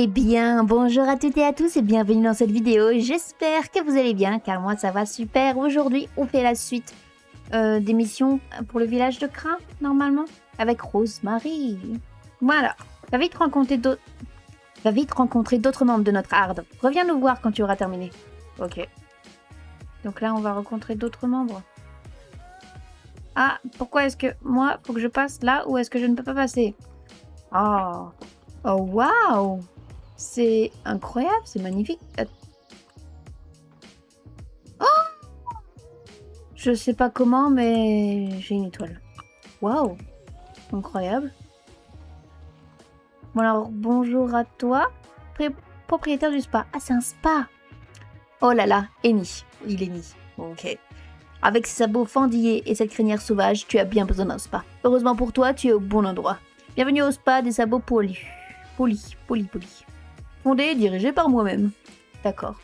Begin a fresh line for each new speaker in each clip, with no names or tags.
Eh bien, bonjour à toutes et à tous et bienvenue dans cette vidéo. J'espère que vous allez bien, car moi ça va super. Aujourd'hui, on fait la suite des missions pour le village de Kra, normalement, avec Rosemary. Voilà, va vite rencontrer d'autres membres de notre horde. Reviens nous voir quand tu auras terminé. Ok. Donc là, on va rencontrer d'autres membres. Ah, pourquoi est-ce que moi, faut que je passe là ou est-ce que je ne peux pas passer? Oh, oh waouh! C'est incroyable, c'est magnifique. Oh! Je sais pas comment, mais j'ai une étoile. Waouh! Incroyable. Bon alors, bonjour à toi, propriétaire du spa. Ah, c'est un spa! Oh là là, Eni. Il est Eni. Ok. Avec ses sabots fendillés et cette crinière sauvage, tu as bien besoin d'un spa. Heureusement pour toi, tu es au bon endroit. Bienvenue au spa des sabots polis. Polis. Fondé et dirigé par moi-même. D'accord.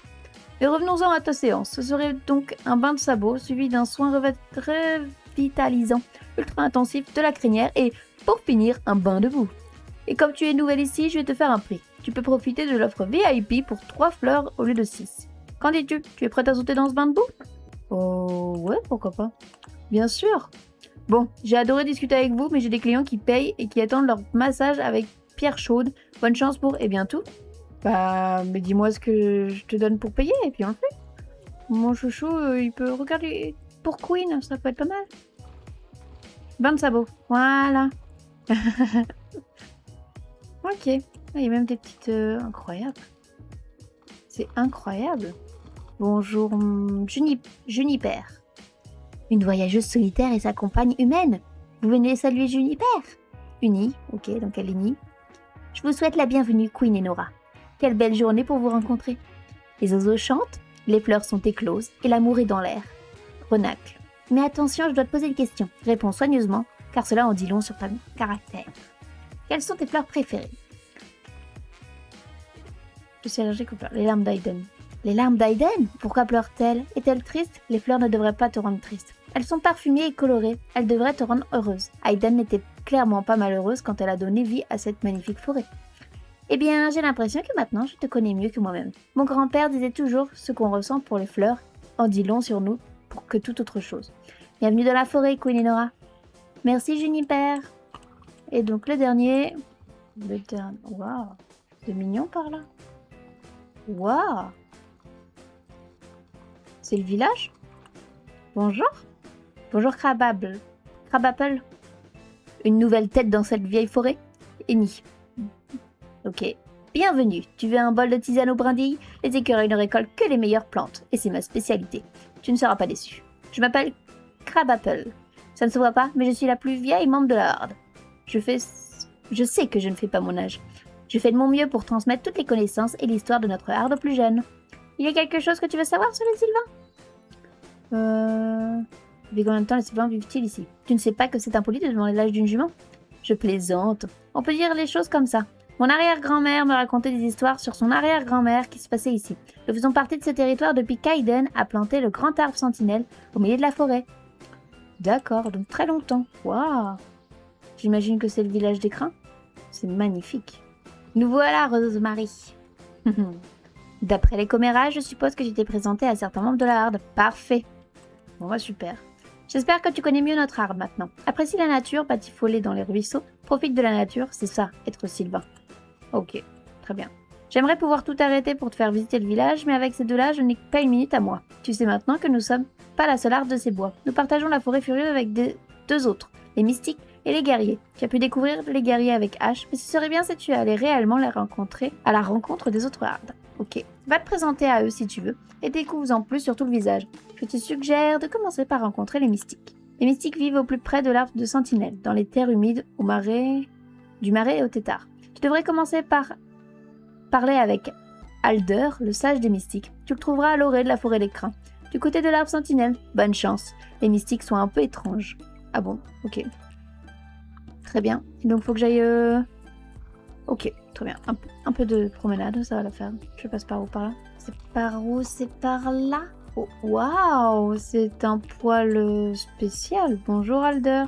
Et revenons-en à ta séance. Ce serait donc un bain de sabot suivi d'un soin revitalisant ultra intensif de la crinière et, pour finir, un bain de boue. Et comme tu es nouvelle ici, je vais te faire un prix. Tu peux profiter de l'offre VIP pour 3 fleurs au lieu de 6. Qu'en dis-tu? Tu es prête à sauter dans ce bain de boue? Oh ouais, pourquoi pas. Bien sûr. Bon, j'ai adoré discuter avec vous, mais j'ai des clients qui payent et qui attendent leur massage avec pierre chaude. Bonne chance pour... Et bien tout. Bah, mais dis-moi ce que je te donne pour payer, et puis on le fait. Mon chouchou, il peut regarder pour Queen, ça peut être pas mal. Bain de sabot, voilà. Ok, il y a même des petites... incroyables. C'est incroyable. Bonjour, Juniper. Une voyageuse solitaire et sa compagne humaine. Vous venez saluer Juniper? Uni, ok, donc elle est Uni. Je vous souhaite la bienvenue, Queen et Nora. Quelle belle journée pour vous rencontrer. Les oiseaux chantent, les fleurs sont écloses et l'amour est dans l'air. Renacle. Mais attention, je dois te poser une question. Réponds soigneusement, car cela en dit long sur ton caractère. Quelles sont tes fleurs préférées? Je suis allergique aux fleurs. Les larmes d'Aiden. Les larmes d'Aiden? Pourquoi pleure-t-elle? Est-elle triste? Les fleurs ne devraient pas te rendre triste. Elles sont parfumées et colorées. Elles devraient te rendre heureuse. Aiden n'était clairement pas malheureuse quand elle a donné vie à cette magnifique forêt. Eh bien, j'ai l'impression que maintenant, je te connais mieux que moi-même. Mon grand-père disait toujours ce qu'on ressent pour les fleurs en dit long sur nous pour que toute autre chose. Bienvenue dans la forêt, Queen et Nora. Merci, Juniper. Et donc, le dernier... Waouh, c'est mignon par là. Waouh. C'est le village? Bonjour. Bonjour, Crabapple. Une nouvelle tête dans cette vieille forêt? Eni. Ok. Bienvenue. Tu veux un bol de tisane aux brindilles? Les écureuils ne récoltent que les meilleures plantes, et c'est ma spécialité. Tu ne seras pas déçu. Je m'appelle Crabapple. Ça ne se voit pas, mais je suis la plus vieille membre de la horde. Je sais que je ne fais pas mon âge. Je fais de mon mieux pour transmettre toutes les connaissances et l'histoire de notre horde aux plus jeunes. Il y a quelque chose que tu veux savoir sur les Sylvains? Depuis combien de temps les Sylvains vivent-ils ici? Tu ne sais pas que c'est impoli de demander l'âge d'une jument? Je plaisante. On peut dire les choses comme ça. Mon arrière-grand-mère me racontait des histoires sur son arrière-grand-mère qui se passait ici. Nous faisons partie de ce territoire depuis qu'Aiden a planté le grand arbre sentinelle au milieu de la forêt. D'accord, donc très longtemps. Waouh! J'imagine que c'est le village des crins. C'est magnifique. Nous voilà, Rosemary. D'après les commérages, je suppose que j'étais présentée à certains membres de la horde. Parfait. Bon, bah super. J'espère que tu connais mieux notre horde maintenant. Apprécie la nature, batifolée dans les ruisseaux. Profite de la nature, c'est ça, être Sylvain. Ok, très bien. J'aimerais pouvoir tout arrêter pour te faire visiter le village, mais avec ces deux-là, je n'ai pas une minute à moi. Tu sais maintenant que nous sommes pas la seule horde de ces bois. Nous partageons la forêt furieuse avec deux autres, les mystiques et les guerriers. Tu as pu découvrir les guerriers avec Ash, mais ce serait bien si tu allais réellement les rencontrer à la rencontre des autres hardes. Ok, va te présenter à eux si tu veux, et découvre-en plus sur tout le visage. Je te suggère de commencer par rencontrer les mystiques. Les mystiques vivent au plus près de l'arbre de Sentinelle, dans les terres humides, du marais et au tétard. Tu devrais commencer par parler avec Alder, le sage des mystiques. Tu le trouveras à l'orée de la forêt des crins. Du côté de l'arbre Sentinelle, bonne chance. Les mystiques sont un peu étranges. Ah bon, ok. Très bien. Et donc faut que j'aille... Ok, très bien. Un peu de promenade, ça va la faire. Je passe par où, par là? C'est par où? C'est par là? Oh, waouh, c'est un poil spécial. Bonjour Alder.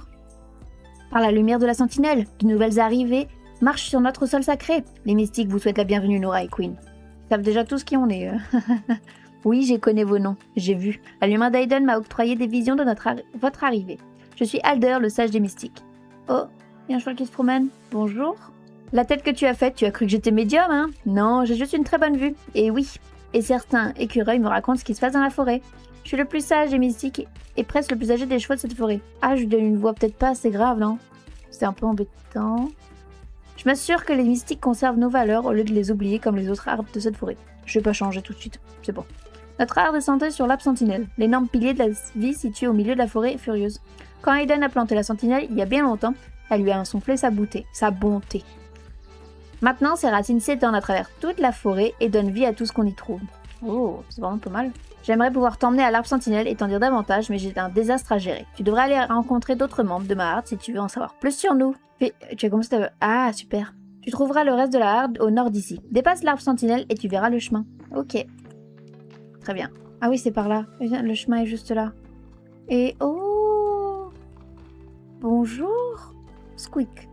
Par la lumière de la sentinelle, de nouvelles arrivées marche sur notre sol sacré. Les mystiques vous souhaitent la bienvenue, Nora et Queen. Ils savent déjà tous qui on est. Oui, j'ai connais vos noms. J'ai vu. La lumière d'Aiden m'a octroyé des visions de votre arrivée. Je suis Alder, le sage des mystiques. Oh, il y a un cheval qui se promène. Bonjour. La tête que tu as faite, tu as cru que j'étais médium, hein? Non, j'ai juste une très bonne vue. Et oui. Et certains écureuils me racontent ce qui se passe dans la forêt. Je suis le plus sage des mystiques et presque le plus âgé des chevaux de cette forêt. Ah, je lui donne une voix peut-être pas assez grave, non? C'est un peu embêtant. Je m'assure que les mystiques conservent nos valeurs au lieu de les oublier comme les autres arbres de cette forêt. Je vais pas changer tout de suite, c'est bon. Notre arbre est centré sur l'arbre sentinelle, l'énorme pilier de la vie situé au milieu de la forêt furieuse. Quand Aiden a planté la sentinelle il y a bien longtemps, elle lui a insoufflé sa bonté. Maintenant, ses racines s'étendent à travers toute la forêt et donnent vie à tout ce qu'on y trouve. Oh, c'est vraiment pas mal. J'aimerais pouvoir t'emmener à l'arbre sentinelle et t'en dire davantage, mais j'ai un désastre à gérer. Tu devrais aller rencontrer d'autres membres de ma harde si tu veux en savoir plus sur nous. Et tu as commencé à... Ah, super. Tu trouveras le reste de la harde au nord d'ici. Dépasse l'arbre sentinelle et tu verras le chemin. Ok. Très bien. Ah oui, c'est par là. Le chemin est juste là. Et oh! Bonjour! Squeak.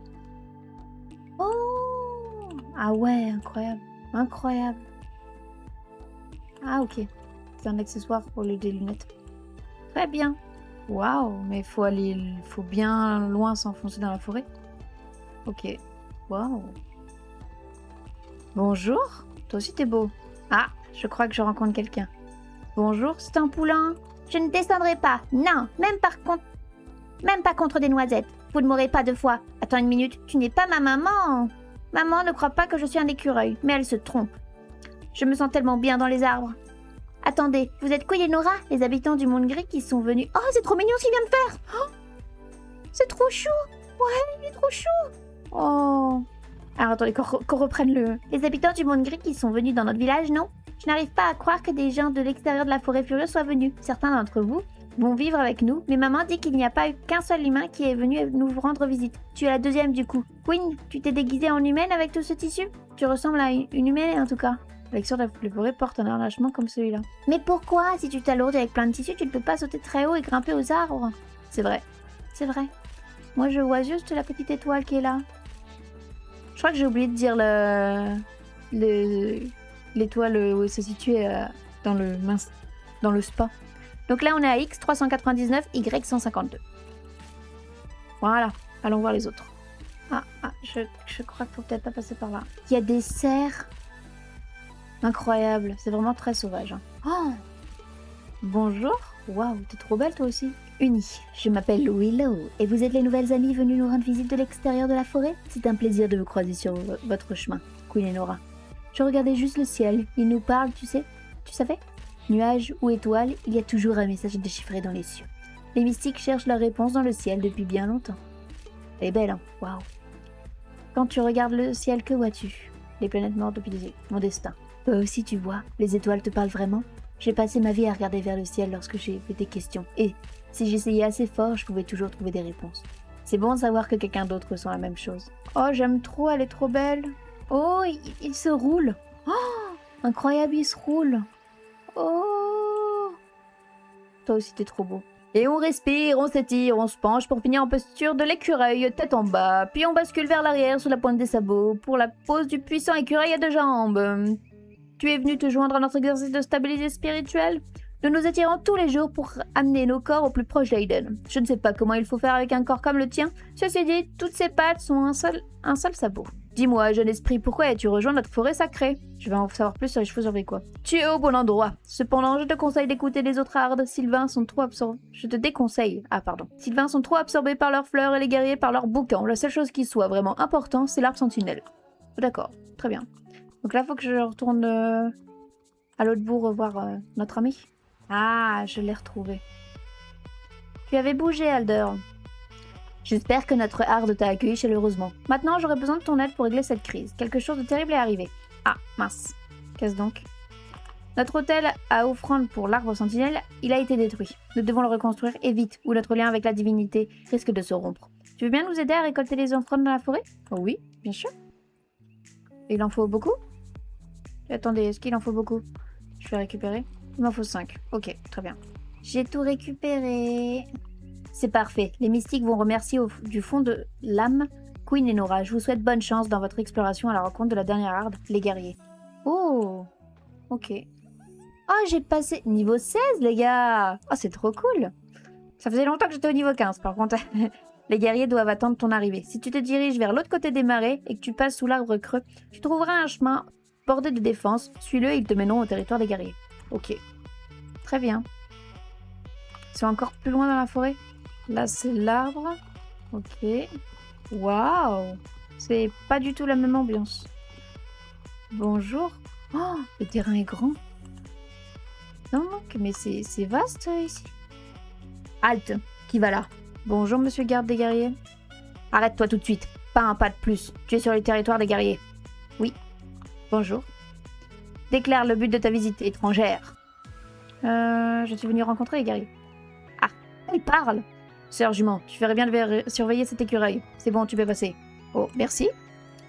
Oh! Ah ouais, incroyable. Incroyable. Ah ok. C'est un accessoire pour les lunettes. Très bien. Waouh, mais faut bien loin s'enfoncer dans la forêt. Ok. Waouh. Bonjour. Toi aussi t'es beau. Ah, je crois que je rencontre quelqu'un. Bonjour, c'est un poulain. Je ne descendrai pas. Non, même pas contre des noisettes. Vous ne m'aurez pas 2 fois. Attends une minute, tu n'es pas ma maman. Maman ne croit pas que je suis un écureuil, mais elle se trompe. Je me sens tellement bien dans les arbres. Attendez, vous êtes Queen et Nora, les habitants du monde gris qui sont venus... Oh, c'est trop mignon ce qu'il vient de faire. Oh, c'est trop chou. Ouais, il est trop chou. Oh. Alors attendez, qu'on reprenne le... Les habitants du monde gris qui sont venus dans notre village, non? Je n'arrive pas à croire que des gens de l'extérieur de la forêt furieuse soient venus. Certains d'entre vous vont vivre avec nous, mais maman dit qu'il n'y a pas eu qu'un seul humain qui est venu nous rendre visite. Tu es la deuxième du coup. Queen, tu t'es déguisée en humaine avec tout ce tissu? Tu ressembles à une humaine en tout cas. L'élection de la forêt porte un harnachement comme celui-là. Mais pourquoi? Si tu t'alourdis avec plein de tissus, tu ne peux pas sauter très haut et grimper aux arbres. C'est vrai. C'est vrai. Moi, je vois juste la petite étoile qui est là. Je crois que j'ai oublié de dire l'étoile où elle se situe dans le spa. Donc là, on est à X399, Y152. Voilà. Allons voir les autres. Je crois qu'il faut peut-être pas passer par là. Il y a des cerfs. Incroyable, c'est vraiment très sauvage. Hein. Oh, bonjour. Waouh, t'es trop belle toi aussi. Uni, je m'appelle Willow et vous êtes les nouvelles amies venues nous rendre visite de l'extérieur de la forêt? C'est un plaisir de vous croiser sur votre chemin, Queen et Nora. Je regardais juste le ciel, il nous parle, tu sais? Tu savais? Nuages ou étoiles, il y a toujours un message déchiffré dans les cieux. Les mystiques cherchent leur réponse dans le ciel depuis bien longtemps. Elle est belle, hein? Waouh. Quand tu regardes le ciel, que vois-tu? Les planètes mortes depuis mon destin. Toi aussi tu vois, les étoiles te parlent vraiment? J'ai passé ma vie à regarder vers le ciel lorsque j'ai fait des questions. Et si j'essayais assez fort, je pouvais toujours trouver des réponses. C'est bon de savoir que quelqu'un d'autre ressent la même chose. Oh, j'aime trop, elle est trop belle. Oh, il se roule. Oh, incroyable, il se roule. Oh. Toi aussi t'es trop beau. Et on respire, on s'étire, on se penche pour finir en posture de l'écureuil, tête en bas. Puis on bascule vers l'arrière sous la pointe des sabots pour la pose du puissant écureuil à 2 jambes. Tu es venu te joindre à notre exercice de stabilité spirituelle? Nous nous étirons tous les jours pour amener nos corps au plus proche d'Aiden. Je ne sais pas comment il faut faire avec un corps comme le tien. Ceci dit, toutes ses pattes sont un seul sabot. Dis-moi, jeune esprit, pourquoi as-tu rejoint notre forêt sacrée? Je vais en savoir plus sur les chevaux quoi. Tu es au bon endroit. Cependant, je te conseille d'écouter les autres hardes. Sylvains sont trop absorbés. Je te déconseille. Ah, pardon. Sylvains sont trop absorbés par leurs fleurs et les guerriers par leurs bouquins. La seule chose qui soit vraiment important, c'est l'arbre sentinelle. D'accord, très bien. Donc là, il faut que je retourne à l'autre bout revoir notre ami. Ah, je l'ai retrouvé. Tu avais bougé, Alder. J'espère que notre harde t'a accueilli chaleureusement. Maintenant, j'aurais besoin de ton aide pour régler cette crise. Quelque chose de terrible est arrivé. Ah, mince. Qu'est-ce donc? Notre hôtel à offrande pour l'arbre sentinelle, il a été détruit. Nous devons le reconstruire et vite, ou notre lien avec la divinité risque de se rompre. Tu veux bien nous aider à récolter les offrandes dans la forêt? Oh oui, bien sûr. Il en faut beaucoup? Attendez, est-ce qu'il en faut beaucoup? Je vais récupérer. Il m'en faut 5. Ok, très bien. J'ai tout récupéré. C'est parfait. Les mystiques vont remercier du fond de l'âme Queen et Nora, je vous souhaite bonne chance dans votre exploration à la rencontre de la dernière harde, les guerriers. Oh, ok. Oh, j'ai passé niveau 16, les gars. Oh, c'est trop cool. Ça faisait longtemps que j'étais au niveau 15, par contre. Les guerriers doivent attendre ton arrivée. Si tu te diriges vers l'autre côté des marais et que tu passes sous l'arbre creux, tu trouveras un chemin bordé de défense. Suis-le et ils te mèneront au territoire des guerriers. Ok. Très bien. Ils sont encore plus loin dans la forêt. Là, c'est l'arbre. Ok. Waouh. C'est pas du tout la même ambiance. Bonjour. Oh, le terrain est grand. Non, mais c'est vaste ici. Halte. Qui va là? Bonjour, monsieur garde des guerriers. Arrête-toi tout de suite. Pas un pas de plus. Tu es sur le territoire des guerriers. Oui. Bonjour. Déclare le but de ta visite étrangère. Je suis venu rencontrer les guerriers. Ah, il parle. Sœur jument, tu ferais bien de surveiller cet écureuil. C'est bon, tu peux passer. Oh, merci.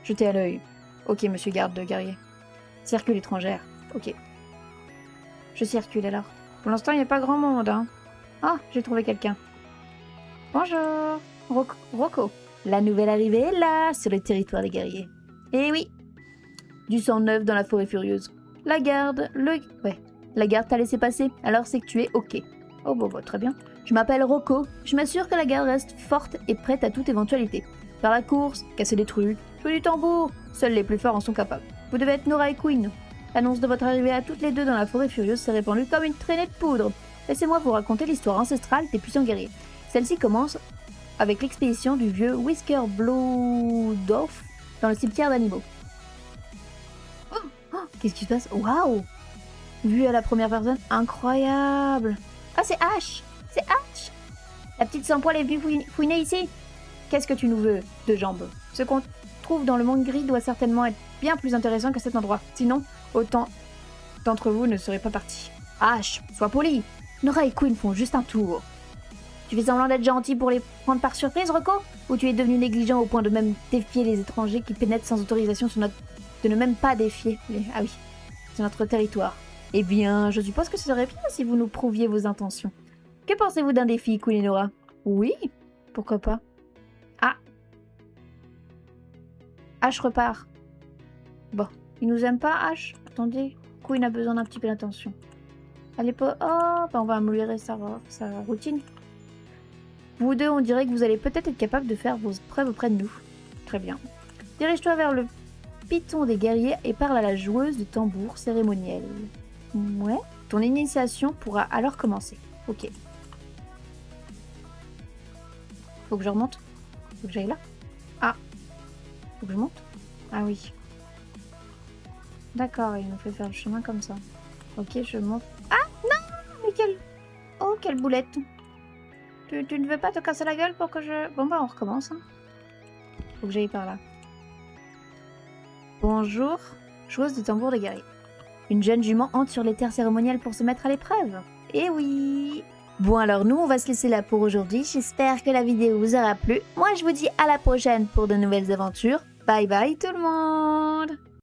Jetez à l'œil. Ok, monsieur garde de guerrier. Circule étrangère. Ok. Je circule alors. Pour l'instant, il n'y a pas grand monde, hein. Ah, j'ai trouvé quelqu'un. Bonjour. Rocco. La nouvelle arrivée est là, sur le territoire des guerriers. Eh oui. Du sang neuf dans la forêt furieuse. La garde t'a laissé passer, alors c'est que tu es ok. Oh bon, très bien. Je m'appelle Rocco. Je m'assure que la garde reste forte et prête à toute éventualité. Faire la course, casser des trucs, jouer du tambour. Seuls les plus forts en sont capables. Vous devez être Nora et Queen. L'annonce de votre arrivée à toutes les deux dans la forêt furieuse s'est répandue comme une traînée de poudre. Laissez-moi vous raconter l'histoire ancestrale des puissants guerriers. Celle-ci commence avec l'expédition du vieux Whisker Blowdorf dans le cimetière d'animaux. Oh, qu'est-ce qui se passe? Waouh! Vue à la première personne, incroyable! Ah, c'est Ash! C'est Ash! La petite sans poil est venue fouiner ici? Qu'est-ce que tu nous veux, de jambes? Ce qu'on trouve dans le monde gris doit certainement être bien plus intéressant que cet endroit. Sinon, autant d'entre vous ne seraient pas partis. Ash, sois poli! Nora et Queen font juste un tour. Tu fais semblant d'être gentil pour les prendre par surprise, Rocco? Ou tu es devenu négligent au point de même défier les étrangers qui pénètrent sans autorisation sur notre... De ne même pas défier les... Ah oui, c'est notre territoire. Eh bien, je suppose que ce serait bien si vous nous prouviez vos intentions. Que pensez-vous d'un défi, Queen et Nora? Oui, pourquoi pas. Ah. Ash repart. Bon, il nous aime pas, Ash? Attendez, Queen a besoin d'un petit peu d'attention. Allez pas... Oh, on va améliorer sa routine. Vous deux, on dirait que vous allez peut-être être capable de faire vos preuves auprès de nous. Très bien. Dirige-toi vers le python des guerriers et parle à la joueuse de tambour cérémoniel. Ouais. Ton initiation pourra alors commencer. Ok. Faut que je remonte? Faut que j'aille là? Ah. Faut que je monte? Ah oui. D'accord, il nous fait faire le chemin comme ça. Ok, je monte. Ah non! Mais quelle... Oh, quelle boulette! Tu ne veux pas te casser la gueule pour que je... Bon bah on recommence. Hein. Faut que j'aille par là. Bonjour, joueuse de tambour des guerriers. Une jeune jument entre sur les terres cérémoniales pour se mettre à l'épreuve. Eh oui! Bon alors nous on va se laisser là pour aujourd'hui. J'espère que la vidéo vous aura plu. Moi je vous dis à la prochaine pour de nouvelles aventures. Bye bye tout le monde!